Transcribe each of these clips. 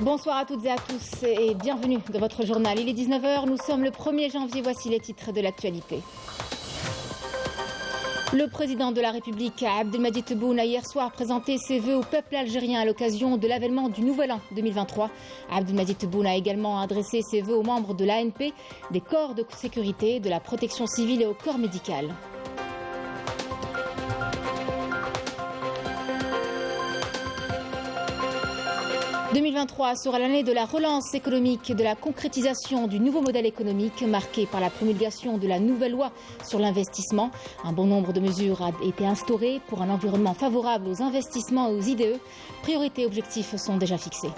Bonsoir à toutes et à tous et bienvenue dans votre journal. Il est 19h, nous sommes le 1er janvier, voici les titres de l'actualité. Le président de la République, Abdelmadjid Tebboune, a hier soir présenté ses vœux au peuple algérien à l'occasion de l'avènement du Nouvel An 2023. Abdelmadjid Tebboune a également adressé ses vœux aux membres de l'ANP, des corps de sécurité, de la protection civile et au corps médical. « 2023 sera l'année de la relance économique et de la concrétisation du nouveau modèle économique marqué par la promulgation de la nouvelle loi sur l'investissement. Un bon nombre de mesures a été instaurées pour un environnement favorable aux investissements et aux IDE. Priorités et objectifs sont déjà fixés.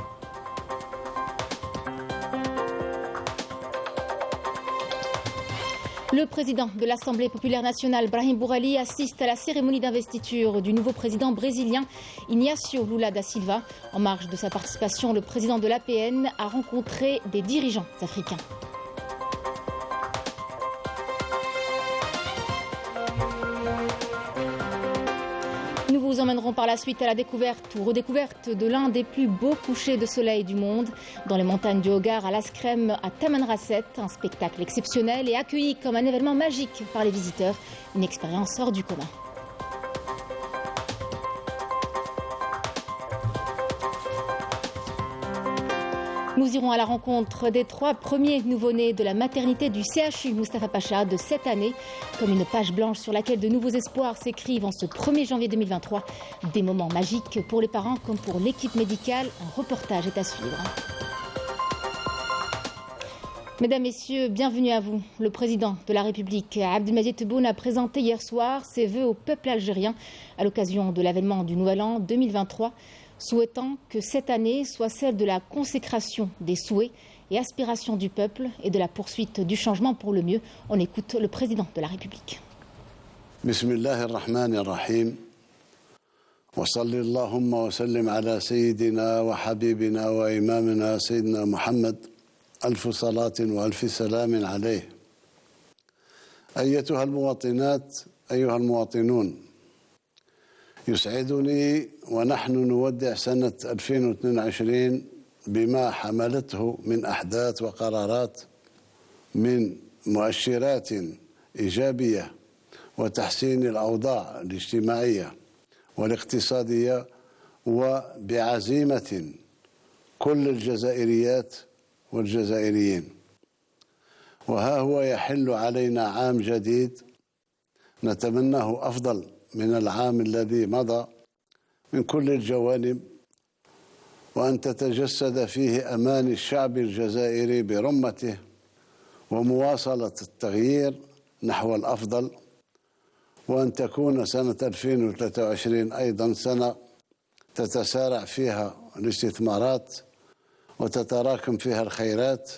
Le président de l'Assemblée populaire nationale, Brahim Bourali, assiste à la cérémonie d'investiture du nouveau président brésilien, Ignacio Lula da Silva. En marge de sa participation, le président de l'APN a rencontré des dirigeants africains. Nous vous emmènerons par la suite à la découverte ou redécouverte de l'un des plus beaux couchers de soleil du monde, dans les montagnes du Hogar à Laskrem à Tamanrasset, un spectacle exceptionnel et accueilli comme un événement magique par les visiteurs, une expérience hors du commun. Nous irons à la rencontre des 3 premiers nouveau-nés de la maternité du CHU Moustapha Pacha de cette année. Comme une page blanche sur laquelle de nouveaux espoirs s'écrivent en ce 1er janvier 2023. Des moments magiques pour les parents comme pour l'équipe médicale. Un reportage est à suivre. Mesdames, Messieurs, bienvenue à vous. Le président de la République, Abdelmadjid Tebboune, a présenté hier soir ses vœux au peuple algérien à l'occasion de l'avènement du Nouvel An 2023. Souhaitant que cette année soit celle de la consécration des souhaits et aspirations du peuple et de la poursuite du changement pour le mieux. On écoute le président de la République. Bismillahirrahmanirrahim. Wa salli Allahumma wa sallim ala sayyidina wa habibina wa imamina sayyidina Muhammad. Alfu salatin wa alfi salamin alayh. Ayyatuha al-muwatinat, ayyuha al-muwatinun. يسعدني ونحن نودع سنة 2022 بما حملته من أحداث وقرارات من مؤشرات إيجابية وتحسين الأوضاع الاجتماعية والاقتصادية وبعزيمة كل الجزائريات والجزائريين. وها هو يحل علينا عام جديد نتمناه أفضل من العام الذي مضى من كل الجوانب، وأن تتجسد فيه أماني الشعب الجزائري برمته ومواصلة التغيير نحو الأفضل، وأن تكون سنة 2023 أيضا سنة تتسارع فيها الاستثمارات وتتراكم فيها الخيرات،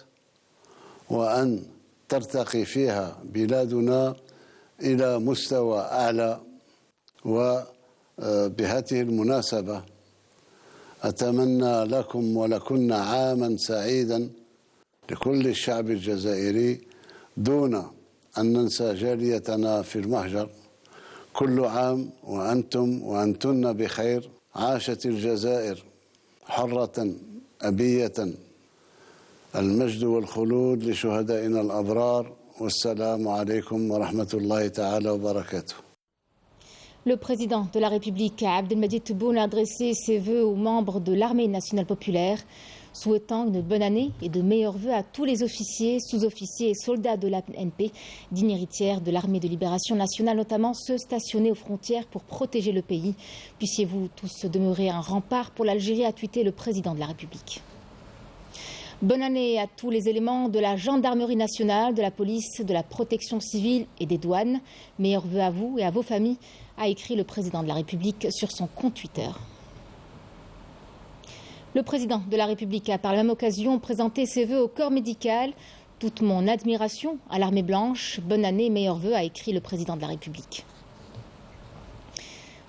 وأن ترتقي فيها بلادنا إلى مستوى أعلى. وبهذه المناسبة أتمنى لكم ولكن عاما سعيدا لكل الشعب الجزائري دون أن ننسى جاليتنا في المهجر. كل عام وأنتم وأنتن بخير. عاشت الجزائر حرة أبية. المجد والخلود لشهدائنا الأبرار. والسلام عليكم ورحمة الله تعالى وبركاته. Le président de la République, Abdelmadjid Tebboune, a adressé ses vœux aux membres de l'Armée nationale populaire, souhaitant une bonne année et de meilleurs vœux à tous les officiers, sous-officiers et soldats de l'ANP, digne héritière de l'Armée de libération nationale, notamment ceux stationnés aux frontières pour protéger le pays. Puissiez-vous tous demeurer un rempart pour l'Algérie, a tweeté le président de la République. Bonne année à tous les éléments de la gendarmerie nationale, de la police, de la protection civile et des douanes. Meilleurs vœux à vous et à vos familles, a écrit le président de la République sur son compte Twitter. Le président de la République a par la même occasion présenté ses vœux au corps médical. Toute mon admiration à l'armée blanche. Bonne année, meilleurs vœux, a écrit le président de la République.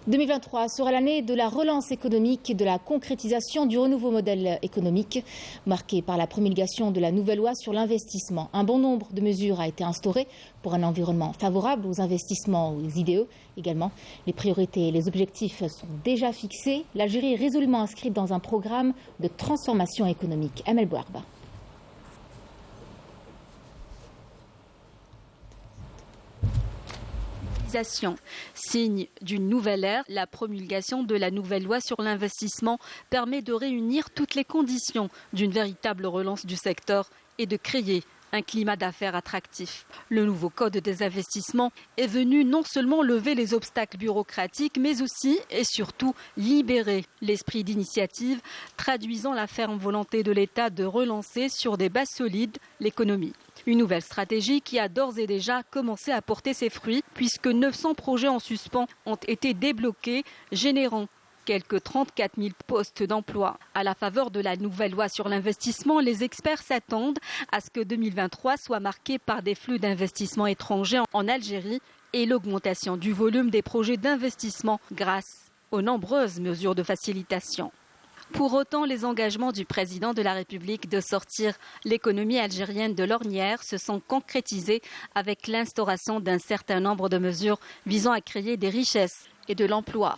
2023 sera l'année de la relance économique et de la concrétisation du renouveau modèle économique, marqué par la promulgation de la nouvelle loi sur l'investissement. Un bon nombre de mesures a été instauré pour un environnement favorable aux investissements, aux IDE également. Les priorités et les objectifs sont déjà fixés. L'Algérie est résolument inscrite dans un programme de transformation économique. Amel Bouarba. Signe d'une nouvelle ère, la promulgation de la nouvelle loi sur l'investissement permet de réunir toutes les conditions d'une véritable relance du secteur et de créer un climat d'affaires attractif. Le nouveau code des investissements est venu non seulement lever les obstacles bureaucratiques, mais aussi et surtout libérer l'esprit d'initiative, traduisant la ferme volonté de l'État de relancer sur des bases solides l'économie. Une nouvelle stratégie qui a d'ores et déjà commencé à porter ses fruits, puisque 900 projets en suspens ont été débloqués, générant quelques 34 000 postes d'emploi. À la faveur de la nouvelle loi sur l'investissement, les experts s'attendent à ce que 2023 soit marqué par des flux d'investissements étrangers en Algérie et l'augmentation du volume des projets d'investissement grâce aux nombreuses mesures de facilitation. Pour autant, les engagements du président de la République de sortir l'économie algérienne de l'ornière se sont concrétisés avec l'instauration d'un certain nombre de mesures visant à créer des richesses et de l'emploi.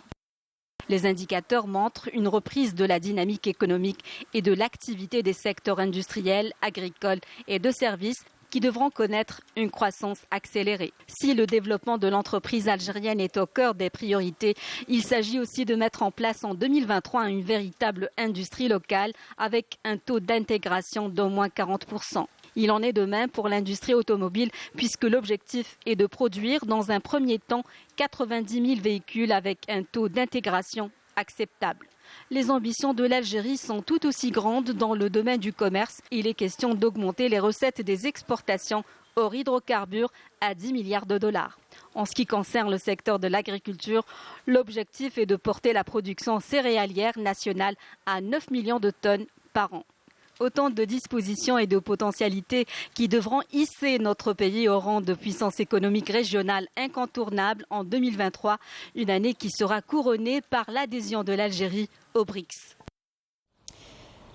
Les indicateurs montrent une reprise de la dynamique économique et de l'activité des secteurs industriels, agricoles et de services qui devront connaître une croissance accélérée. Si le développement de l'entreprise algérienne est au cœur des priorités, il s'agit aussi de mettre en place en 2023 une véritable industrie locale avec un taux d'intégration d'au moins 40%. Il en est de même pour l'industrie automobile puisque l'objectif est de produire dans un premier temps 90 000 véhicules avec un taux d'intégration acceptable. Les ambitions de l'Algérie sont tout aussi grandes dans le domaine du commerce. Il est question d'augmenter les recettes des exportations hors hydrocarbures à 10 milliards de dollars. En ce qui concerne le secteur de l'agriculture, l'objectif est de porter la production céréalière nationale à 9 millions de tonnes par an. Autant de dispositions et de potentialités qui devront hisser notre pays au rang de puissance économique régionale incontournable en 2023, une année qui sera couronnée par l'adhésion de l'Algérie aux BRICS.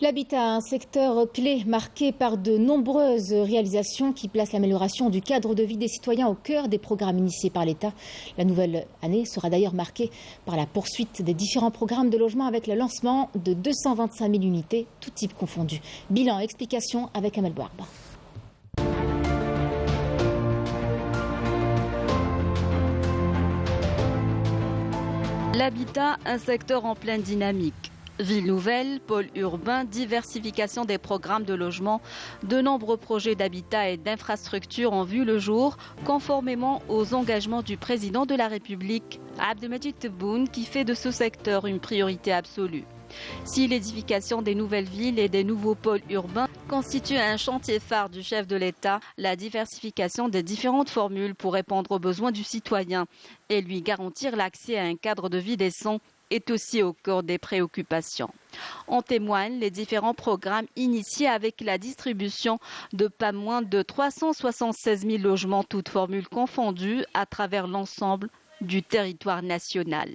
L'habitat, un secteur clé marqué par de nombreuses réalisations qui placent l'amélioration du cadre de vie des citoyens au cœur des programmes initiés par l'État. La nouvelle année sera d'ailleurs marquée par la poursuite des différents programmes de logement avec le lancement de 225 000 unités, tout type confondu. Bilan, explication avec Amel Bouarba. L'habitat, un secteur en pleine dynamique. Ville nouvelle, pôle urbain, diversification des programmes de logement, de nombreux projets d'habitat et d'infrastructures ont vu le jour, conformément aux engagements du président de la République, Abdelmadjid Tebboune, qui fait de ce secteur une priorité absolue. Si l'édification des nouvelles villes et des nouveaux pôles urbains constitue un chantier phare du chef de l'État, la diversification des différentes formules pour répondre aux besoins du citoyen et lui garantir l'accès à un cadre de vie décent est aussi au cœur des préoccupations. En témoignent les différents programmes initiés avec la distribution de pas moins de 376 000 logements, toutes formules confondues, à travers l'ensemble du territoire national.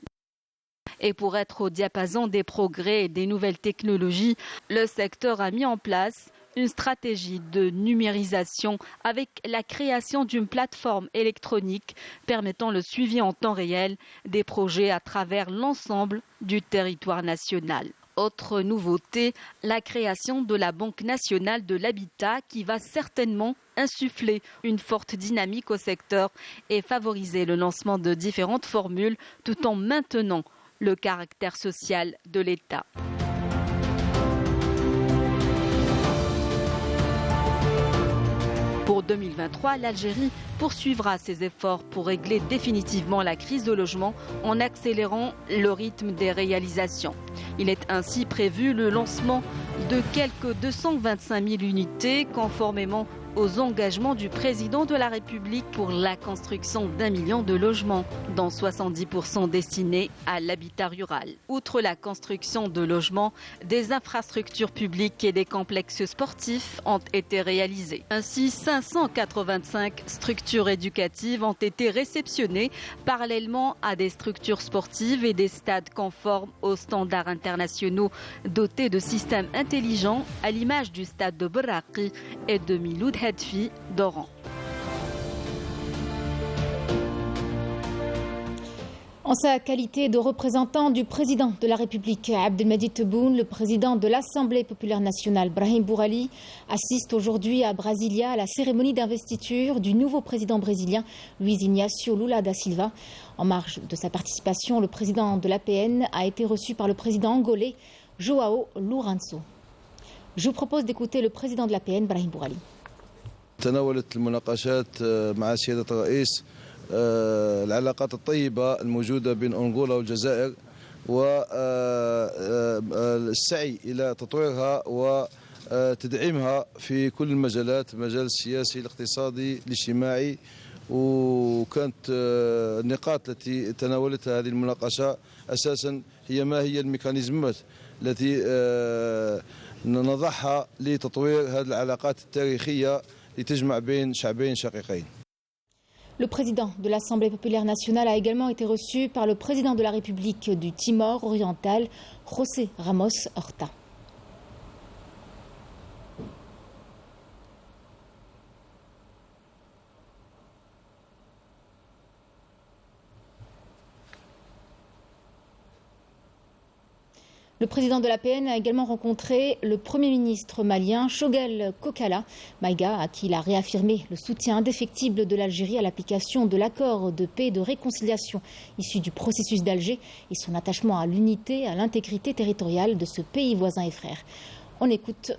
Et pour être au diapason des progrès et des nouvelles technologies, le secteur a mis en place une stratégie de numérisation avec la création d'une plateforme électronique permettant le suivi en temps réel des projets à travers l'ensemble du territoire national. Autre nouveauté, la création de la Banque nationale de l'habitat qui va certainement insuffler une forte dynamique au secteur et favoriser le lancement de différentes formules tout en maintenant le caractère social de l'État. Pour 2023, l'Algérie poursuivra ses efforts pour régler définitivement la crise de logement en accélérant le rythme des réalisations. Il est ainsi prévu le lancement de quelques 225 000 unités conformément aux engagements du président de la République pour la construction d'1 million de logements, dont 70% destinés à l'habitat rural. Outre la construction de logements, des infrastructures publiques et des complexes sportifs ont été réalisés. Ainsi, 585 structures éducatives ont été réceptionnées parallèlement à des structures sportives et des stades conformes aux standards internationaux dotés de systèmes intelligents à l'image du stade de Berraqi et de Miloud Hadfi d'Oran. En sa qualité de représentant du président de la République Abdelmadjid Tebboune, le président de l'Assemblée populaire nationale Brahim Bourali assiste aujourd'hui à Brasilia à la cérémonie d'investiture du nouveau président brésilien Luiz Inácio Lula da Silva. En marge de sa participation, le président de l'APN a été reçu par le président angolais João Lourenço. Je vous propose d'écouter le président de l'APN Brahim Bourali. تناولت المناقشات مع سيادة الرئيس العلاقات الطيبة الموجودة بين أنغولا والجزائر والسعي إلى تطويرها وتدعيمها في كل المجالات، المجال السياسي الاقتصادي الاجتماعي. وكانت النقاط التي تناولتها هذه المناقشة أساسا هي ما هي الميكانيزمات التي نضعها لتطوير هذه العلاقات التاريخية لتجمع بين شعبين شقيقين. Le président de l'Assemblée populaire nationale a également été reçu par le président de la République du Timor oriental, José Ramos Horta. Le président de l'APN a également rencontré le Premier ministre malien Choguel Kokala Maïga, à qui il a réaffirmé le soutien indéfectible de l'Algérie à l'application de l'accord de paix et de réconciliation issu du processus d'Alger et son attachement à l'unité et à l'intégrité territoriale de ce pays voisin et frère. On écoute.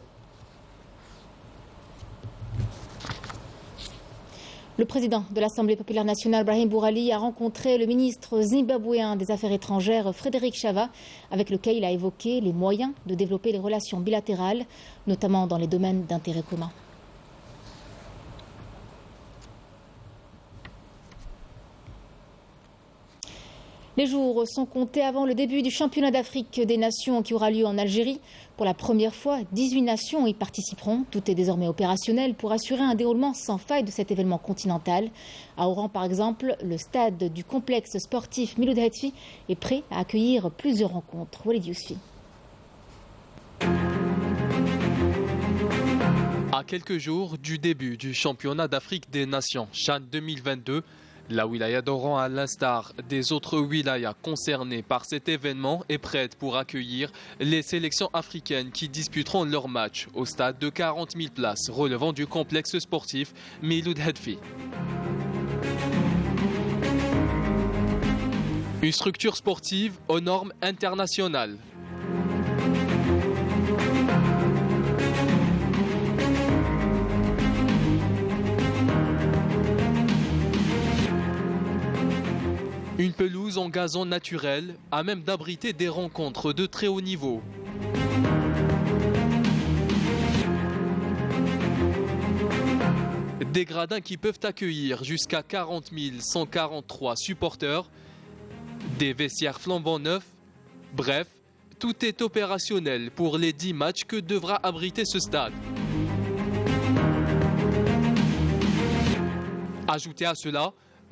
Le président de l'Assemblée populaire nationale, Brahim Bourali, a rencontré le ministre zimbabwéen des Affaires étrangères, Frédéric Chava, avec lequel il a évoqué les moyens de développer les relations bilatérales, notamment dans les domaines d'intérêt commun. Les jours sont comptés avant le début du championnat d'Afrique des Nations qui aura lieu en Algérie. Pour la première fois, 18 nations y participeront. Tout est désormais opérationnel pour assurer un déroulement sans faille de cet événement continental. À Oran, par exemple, le stade du complexe sportif Miloud Hadfi est prêt à accueillir plusieurs rencontres. Walid Yousfi. À quelques jours du début du championnat d'Afrique des Nations, CHAN 2022, la wilaya d'Oran, à l'instar des autres wilayas concernées par cet événement, est prête pour accueillir les sélections africaines qui disputeront leur match au stade de 40 000 places relevant du complexe sportif Miloud Hadfi. Une structure sportive aux normes internationales. Une pelouse en gazon naturel à même d'abriter des rencontres de très haut niveau. Des gradins qui peuvent accueillir jusqu'à 40 143 supporters, des vestiaires flambant neufs. Bref, tout est opérationnel pour les 10 matchs que devra abriter ce stade. Ajoutez à cela,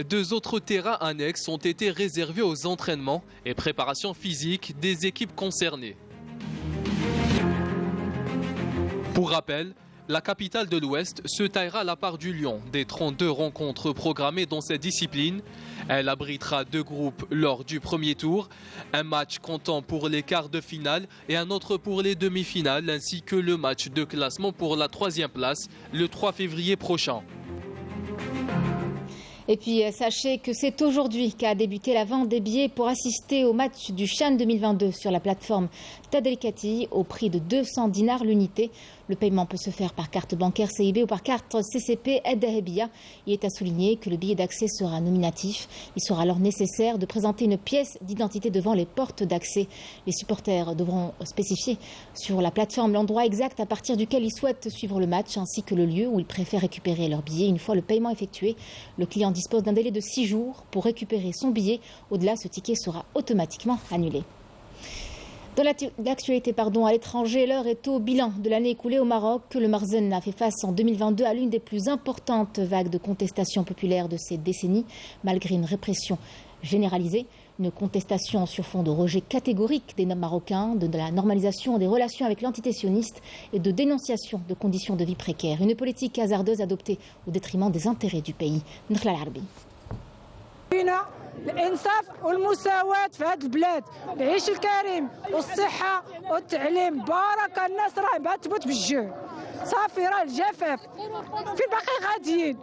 2 autres terrains annexes ont été réservés aux entraînements et préparations physiques des équipes concernées. Pour rappel, la capitale de l'Ouest se taillera la part du lion des 32 rencontres programmées dans cette discipline. Elle abritera 2 groupes lors du premier tour, un match comptant pour les quarts de finale et un autre pour les demi-finales, ainsi que le match de classement pour la 3e place le 3 février prochain. Et puis sachez que c'est aujourd'hui qu'a débuté la vente des billets pour assister au match du CHAN 2022 sur la plateforme Tadelkati au prix de 200 dinars l'unité. Le Le paiement peut se faire par carte bancaire CIB ou par carte CCP Dahabia. Il est à souligner que le billet d'accès sera nominatif. Il sera alors nécessaire de présenter une pièce d'identité devant les portes d'accès. Les supporters devront spécifier sur la plateforme l'endroit exact à partir duquel ils souhaitent suivre le match ainsi que le lieu où ils préfèrent récupérer leur billet. Une fois le paiement effectué, le client dispose d'un délai de 6 jours pour récupérer son billet. Au-delà, ce ticket sera automatiquement annulé. Dans l'actualité à l'étranger, l'heure est au bilan de l'année écoulée au Maroc. Le Marzenne a fait face en 2022 à l'une des plus importantes vagues de contestation populaire de ces décennies, malgré une répression généralisée. Une contestation sur fond de rejet catégorique des Marocains, de la normalisation des relations avec l'entité sioniste et de dénonciation de conditions de vie précaires. Une politique hasardeuse adoptée au détriment des intérêts du pays. Nkhla Al-Arbi. الانصاف والمساواه في هذه البلاد، العيش الكريم والصحه والتعليم، بارك الناس راه ما تموت بالجوع، صافي راه الجفاف في الباقي غاديين.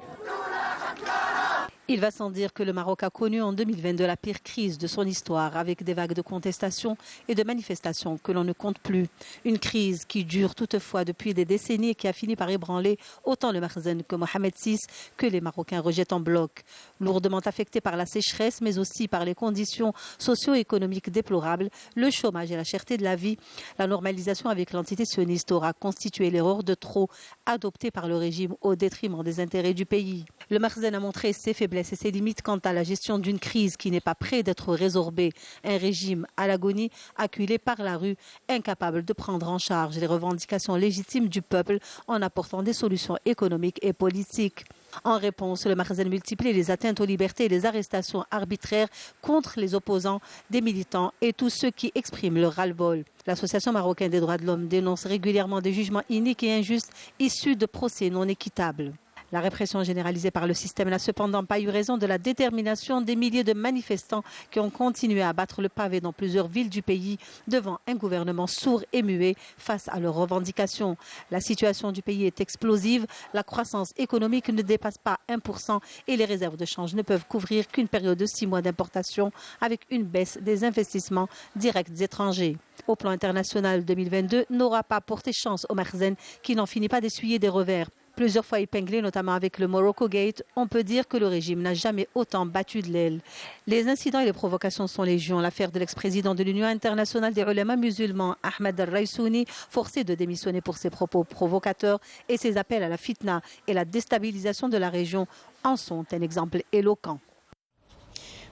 Il va sans dire que le Maroc a connu en 2022 la pire crise de son histoire, avec des vagues de contestations et de manifestations que l'on ne compte plus. Une crise qui dure toutefois depuis des décennies et qui a fini par ébranler autant le Marzenne que Mohamed VI, que les Marocains rejettent en bloc. Lourdement affectés par la sécheresse, mais aussi par les conditions socio-économiques déplorables, le chômage et la cherté de la vie, la normalisation avec l'entité sioniste aura constitué l'erreur de trop adoptée par le régime au détriment des intérêts du pays. Le Marzenne a montré ses faiblesses et ses limites quant à la gestion d'une crise qui n'est pas près d'être résorbée. Un régime à l'agonie, acculé par la rue, incapable de prendre en charge les revendications légitimes du peuple en apportant des solutions économiques et politiques. En réponse, le Marzenne multiplie les atteintes aux libertés et les arrestations arbitraires contre les opposants, des militants et tous ceux qui expriment leur ras-le-bol. L'Association marocaine des droits de l'homme dénonce régulièrement des jugements iniques et injustes issus de procès non équitables. La répression généralisée par le système n'a cependant pas eu raison de la détermination des milliers de manifestants qui ont continué à battre le pavé dans plusieurs villes du pays devant un gouvernement sourd et muet face à leurs revendications. La situation du pays est explosive, la croissance économique ne dépasse pas 1% et les réserves de change ne peuvent couvrir qu'une période de 6 mois d'importation avec une baisse des investissements directs étrangers. Au plan international, 2022 n'aura pas porté chance au Marzenne qui n'en finit pas d'essuyer des revers. Plusieurs fois épinglé, notamment avec le Morocco Gate, on peut dire que le régime n'a jamais autant battu de l'aile. Les incidents et les provocations sont légion. L'affaire de l'ex-président de l'Union internationale des ulémas musulmans, Ahmed Al-Raïsouni, forcé de démissionner pour ses propos provocateurs et ses appels à la fitna et la déstabilisation de la région en sont un exemple éloquent.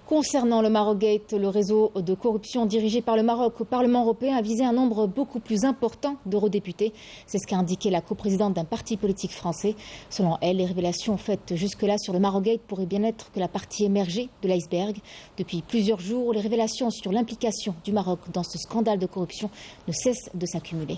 Concernant le Marocgate, le réseau de corruption dirigé par le Maroc au Parlement européen a visé un nombre beaucoup plus important d'eurodéputés. C'est ce qu'a indiqué la coprésidente d'un parti politique français. Selon elle, les révélations faites jusque-là sur le Marocgate pourraient bien être que la partie émergée de l'iceberg. Depuis plusieurs jours, les révélations sur l'implication du Maroc dans ce scandale de corruption ne cessent de s'accumuler.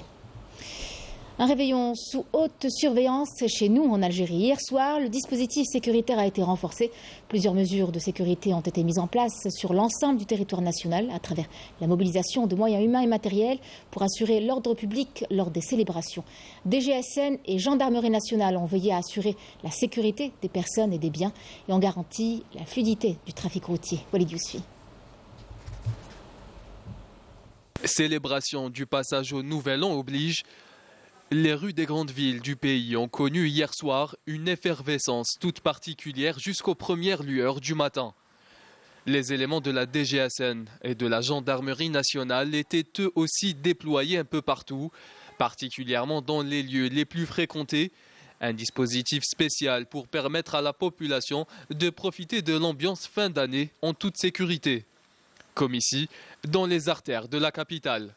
Un réveillon sous haute surveillance chez nous en Algérie. Hier soir, le dispositif sécuritaire a été renforcé. Plusieurs mesures de sécurité ont été mises en place sur l'ensemble du territoire national à travers la mobilisation de moyens humains et matériels pour assurer l'ordre public lors des célébrations. DGSN et Gendarmerie nationale ont veillé à assurer la sécurité des personnes et des biens et ont garanti la fluidité du trafic routier. Walid Yousfi. Célébration du passage au Nouvel An oblige. Les rues des grandes villes du pays ont connu hier soir une effervescence toute particulière jusqu'aux premières lueurs du matin. Les éléments de la DGSN et de la Gendarmerie nationale étaient eux aussi déployés un peu partout, particulièrement dans les lieux les plus fréquentés. Un dispositif spécial pour permettre à la population de profiter de l'ambiance fin d'année en toute sécurité, comme ici, dans les artères de la capitale.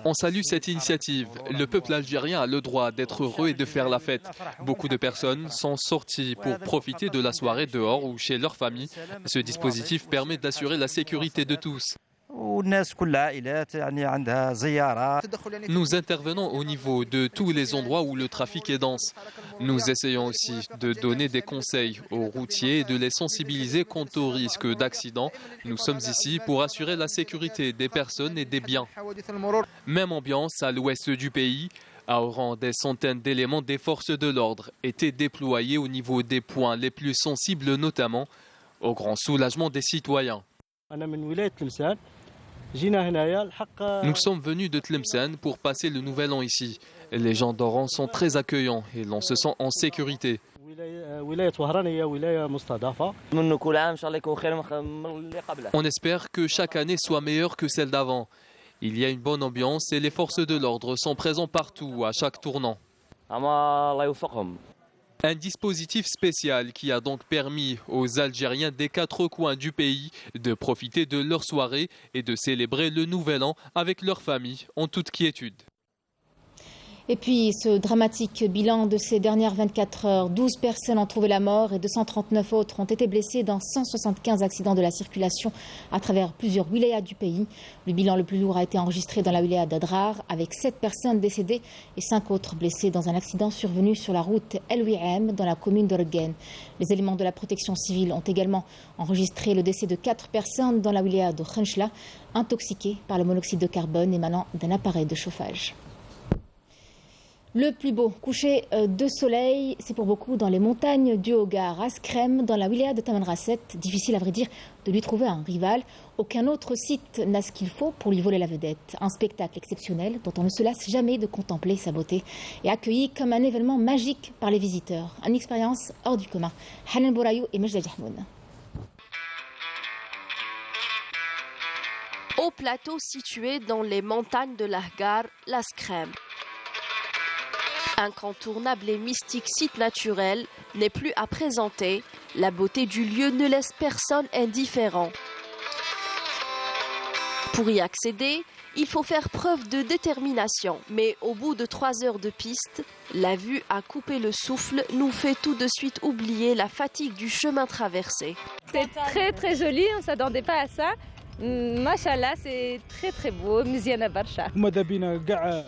On salue cette initiative. Le peuple algérien a le droit d'être heureux et de faire la fête. Beaucoup de personnes sont sorties pour profiter de la soirée dehors ou chez leur famille. Ce dispositif permet d'assurer la sécurité de tous. Nous intervenons au niveau de tous les endroits où le trafic est dense. Nous essayons aussi de donner des conseils aux routiers et de les sensibiliser quant au risque d'accident. Nous sommes ici pour assurer la sécurité des personnes et des biens. Même ambiance à l'ouest du pays. À Oran, des centaines d'éléments des forces de l'ordre étaient déployés au niveau des points les plus sensibles, notamment au grand soulagement des citoyens. Nous sommes venus de Tlemcen pour passer le nouvel an ici. Les gens d'Oran sont très accueillants et l'on se sent en sécurité. On espère que chaque année soit meilleure que celle d'avant. Il y a une bonne ambiance et les forces de l'ordre sont présentes partout, à chaque tournant. Un dispositif spécial qui a donc permis aux Algériens des quatre coins du pays de profiter de leur soirée et de célébrer le nouvel an avec leur famille en toute quiétude. Et puis, ce dramatique bilan de ces dernières 24 heures, 12 personnes ont trouvé la mort et 239 autres ont été blessées dans 175 accidents de la circulation à travers plusieurs wilayas du pays. Le bilan le plus lourd a été enregistré dans la wilaya d'Adrar avec 7 personnes décédées et 5 autres blessées dans un accident survenu sur la route El Ouihem dans la commune de Regen. Les éléments de la protection civile ont également enregistré le décès de 4 personnes dans la wilaya de Khenchla, intoxiquées par le monoxyde de carbone émanant d'un appareil de chauffage. Le plus beau coucher de soleil, c'est pour beaucoup dans les montagnes du Hogar, à Skrem, dans la wilaya de Tamanrasset. Difficile à vrai dire de lui trouver un rival. Aucun autre site n'a ce qu'il faut pour lui voler la vedette. Un spectacle exceptionnel dont on ne se lasse jamais de contempler sa beauté et accueilli comme un événement magique par les visiteurs. Une expérience hors du commun. Hanan Bourayou et Mejda Jahmoun. Au plateau situé dans les montagnes de l'Ahgar, la Skrem. Incontournable et mystique site naturel n'est plus à présenter. La beauté du lieu ne laisse personne indifférent. Pour y accéder, il faut faire preuve de détermination. Mais au bout de 3 heures de piste, la vue à couper le souffle nous fait tout de suite oublier la fatigue du chemin traversé. C'est très très joli, on ne s'attendait pas à ça. Machallah, c'est très très beau.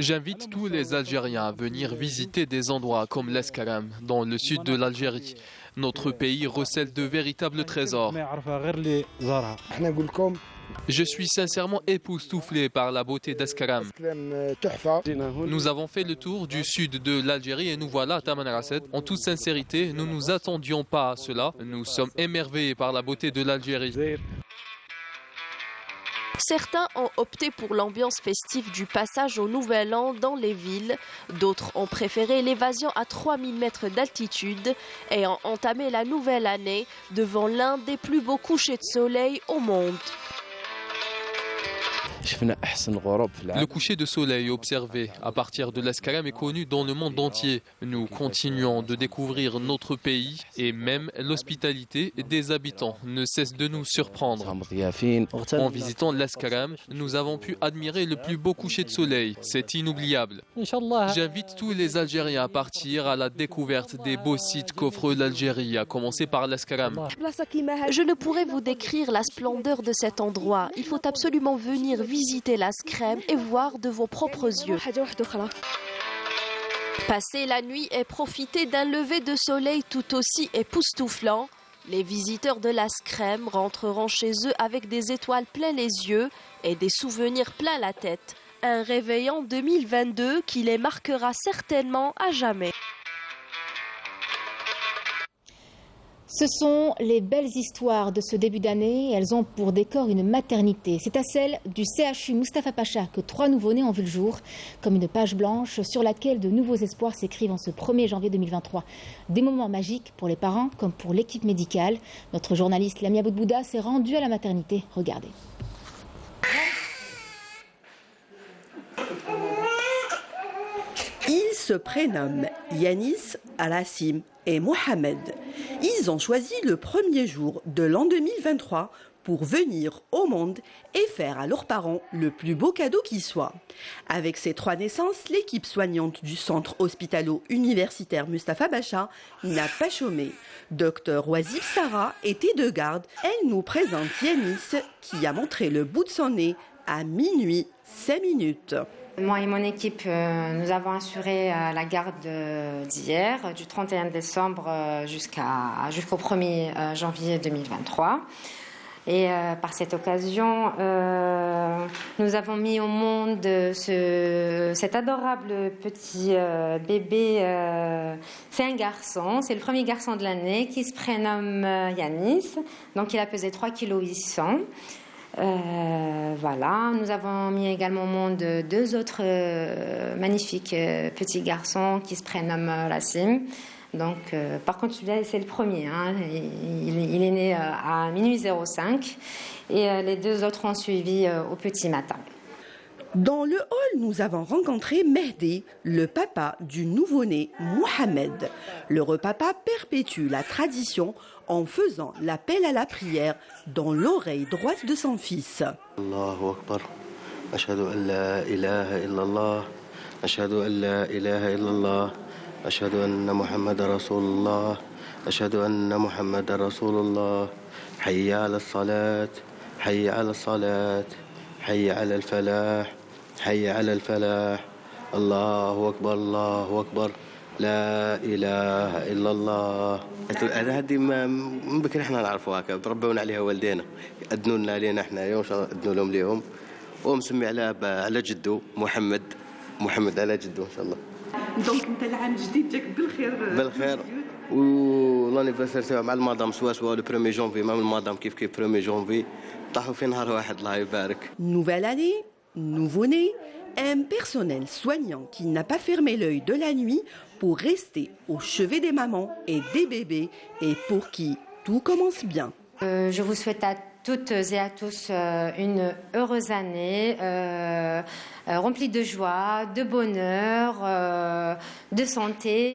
J'invite tous les Algériens à venir visiter des endroits comme l'Escaram, dans le sud de l'Algérie. Notre pays recèle de véritables trésors. Je suis sincèrement époustouflé par la beauté d'Escaram. Nous avons fait le tour du sud de l'Algérie et nous voilà à Tamanrasset. En toute sincérité, nous ne nous attendions pas à cela. Nous sommes émerveillés par la beauté de l'Algérie. Certains ont opté pour l'ambiance festive du passage au Nouvel An dans les villes. D'autres ont préféré l'évasion à 3000 mètres d'altitude et ont entamé la nouvelle année devant l'un des plus beaux couchers de soleil au monde. Le coucher de soleil observé à partir de l'Escaram est connu dans le monde entier. Nous continuons de découvrir notre pays et même l'hospitalité des habitants ne cesse de nous surprendre. En visitant l'Escaram, nous avons pu admirer le plus beau coucher de soleil. C'est inoubliable. J'invite tous les Algériens à partir à la découverte des beaux sites qu'offre l'Algérie, à commencer par l'Escaram. Je ne pourrais vous décrire la splendeur de cet endroit. Il faut absolument venir visiter la Skrem et voir de vos propres yeux. Passer la nuit et profiter d'un lever de soleil tout aussi époustouflant, les visiteurs de la Skrem rentreront chez eux avec des étoiles plein les yeux et des souvenirs plein la tête. Un réveillon 2022 qui les marquera certainement à jamais. Ce sont les belles histoires de ce début d'année. Elles ont pour décor une maternité. C'est à celle du CHU Mustapha Pacha que 3 nouveau-nés ont vu le jour, comme une page blanche sur laquelle de nouveaux espoirs s'écrivent en ce 1er janvier 2023. Des moments magiques pour les parents comme pour l'équipe médicale. Notre journaliste Lamia Boudbouda s'est rendue à la maternité. Regardez. Ils se prénomment Yanis, Alassim et Mohamed. Ils ont choisi le premier jour de l'an 2023 pour venir au monde et faire à leurs parents le plus beau cadeau qui soit. Avec ces 3 naissances, l'équipe soignante du centre hospitalo-universitaire Mustapha Pacha n'a pas chômé. Docteur Oisif Sarah était de garde. Elle nous présente Yanis qui a montré le bout de son nez à minuit 5 minutes. Moi et mon équipe, nous avons assuré la garde d'hier, du 31 décembre jusqu'au 1er janvier 2023. Et par cette occasion, nous avons mis au monde cet adorable petit bébé. C'est un garçon, c'est le premier garçon de l'année qui se prénomme Yanis. Donc il a pesé 3,8 kg. Voilà, nous avons mis également au monde 2 autres magnifiques petits garçons qui se prénomment Rassim. Donc, par contre, celui-là, c'est le premier. Hein. Il est né à minuit 05 et les 2 autres ont suivi au petit matin. Dans le hall, nous avons rencontré Mehdi, le papa du nouveau-né Mohamed. Le papa perpétue la tradition en faisant l'appel à la prière dans l'oreille droite de son fils. Allahu Akbar. Ashhadu an la ilaha illallah. Ashhadu an la ilaha illallah. Ashhadu anna Muhammadan Rasulullah. Ashhadu anna Muhammadan Rasulullah. Hayya ala salat. Hayya ala salat. Hayya ala al-falah. Hayya ala al-falah. Allahu Akbar. Allahu Akbar. لا إله إلا الله. هذه من بكري احنا نعرفوها تربونا عليها والدينا أدنوا لنا علينا احنا اليوم أدنوا لهم ليهم ومسمي على جده محمد على جده إن شاء الله. دونك أنت العام الجديد جاك بالخير. والانيفرسير تاعو مع المدام سوا لو 1 جونفي مع المدام كيف 1 جونفي طاحوا في نهار واحد الله يبارك. Nouvelle année, nouveau-né, un personnel soignant qui n'a pas fermé l'œil de la nuit pour rester au chevet des mamans et des bébés et pour qui tout commence bien. Je vous souhaite à toutes et à tous une heureuse année, remplie de joie, de bonheur, de santé.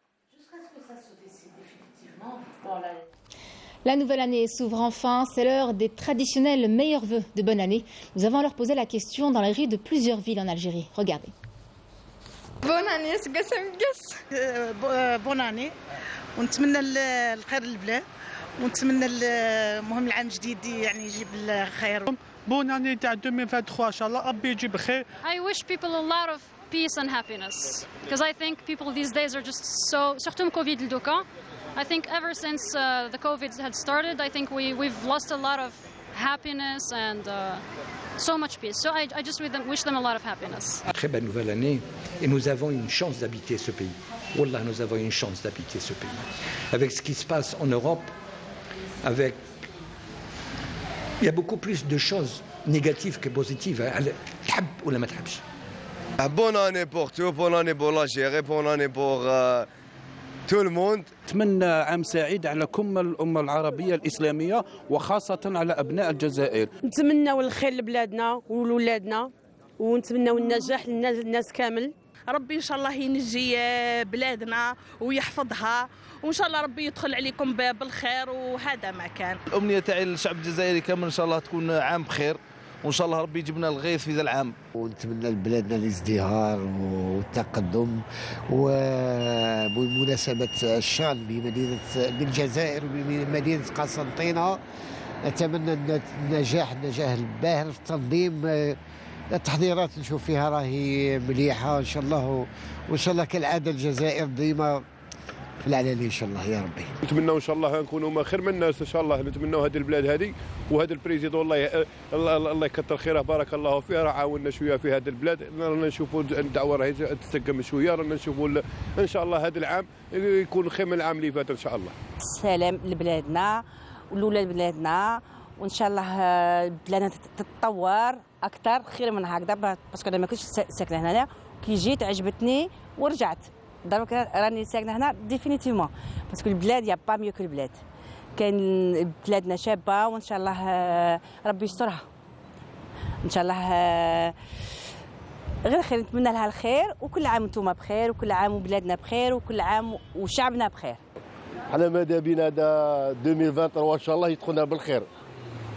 La nouvelle année s'ouvre enfin, c'est l'heure des traditionnels meilleurs vœux de bonne année. Nous avons alors posé la question dans les rues de plusieurs villes en Algérie. Regardez. Bonne année, bonne année. ونتمنى الخير للبلاد ونتمنى المهم العام الجديد يعني يجيب الخير. Bonne année تاع 2023 ان شاء الله ربي يجيب بخير. I wish people a lot of peace and happiness because I think people these days are just so surtout Covid الدوكا. I think ever since the COVID had started, I think we've lost a lot of happiness and so much peace. So I just wish them a lot of happiness. Très belle nouvelle année et nous avons une chance d'habiter ce pays. Wallah, nous avons une chance d'habiter ce pays. Avec ce qui se passe en Europe, il y a beaucoup plus de choses négatives que positives. تحب ولا ما تحبش. Bonne année pour tout, bonne année pour l'Algérie, bonne année pour tout le monde. نتمنى عام سعيد على كل الأمة العربية الإسلامية وخاصة على أبناء الجزائر. نتمنى الخير لبلادنا ولولادنا ونتمنى النجاح للناس كامل. ربي إن شاء الله ينجي بلادنا ويحفظها وإن شاء الله ربي يدخل عليكم بالخير وهذا ما كان. الأمنية تاعي للشعب الجزائري كامل إن شاء الله تكون عام بخير وإن شاء الله ربي يجيب لنا الغيث في ذا العام. ونتمنى لبلادنا الازدهار والتقدم وبمناسبة الشان بمدينة بالجزائر بمدينة قسنطينة نتمنى النجاح الباهر في التنظيم. التحضيرات نشوف فيها راهي مليحة إن شاء الله وإن شاء الله كالعادة الجزائر ديما في العلالي إن شاء الله يا ربي. نتمنى إن شاء الله نكونوا خير من الناس إن شاء الله. نتمنى هذه البلاد هذه وهذا البريزيدون الله يكثر خيره بارك الله فيه راه عاوننا شوية في هذه البلاد. رانا نشوفوا الدعوة راهي تستقم شوية. رانا نشوفوا إن شاء الله هذا العام يكون خير من العام اللي فات إن شاء الله. السلام لبلادنا ولولاد بلادنا وإن شاء الله بلادنا تتطور أكثر خير من هكذا باسكو أنا ما كنتش ساكنة هنا كي جيت عجبتني ورجعت. دابا راني ساكنه هنا ديفينيتيفمون باسكو البلاد يا با ميو كو البلاد. كاين بلادنا شابه وان شاء الله ربي يسترها ان شاء الله غير خير. نتمنى لها الخير وكل عام وانتم بخير وكل عام وبلادنا بخير وكل عام وشعبنا بخير. على ماذا بينا هذا 2023 ان شاء الله يدخلنا بالخير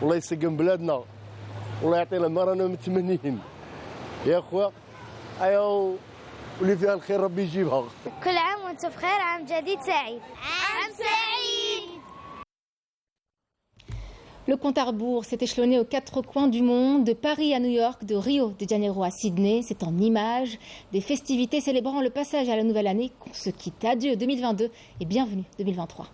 والله يسقم بلادنا والله يعطينا ما رانا متمنين يا اخويا. ايوا واللي فيها الخير ربي يجيبها. كل عام وانتم بخير. عام جديد سعيد. عام سعيد. Le compte à rebours s'est échelonné aux 4 coins du monde, de Paris à New York, de Rio de Janeiro à Sydney. C'est en images des festivités célébrant le passage à la nouvelle année qu'on se quitte. Adieu 2022 et bienvenue 2023.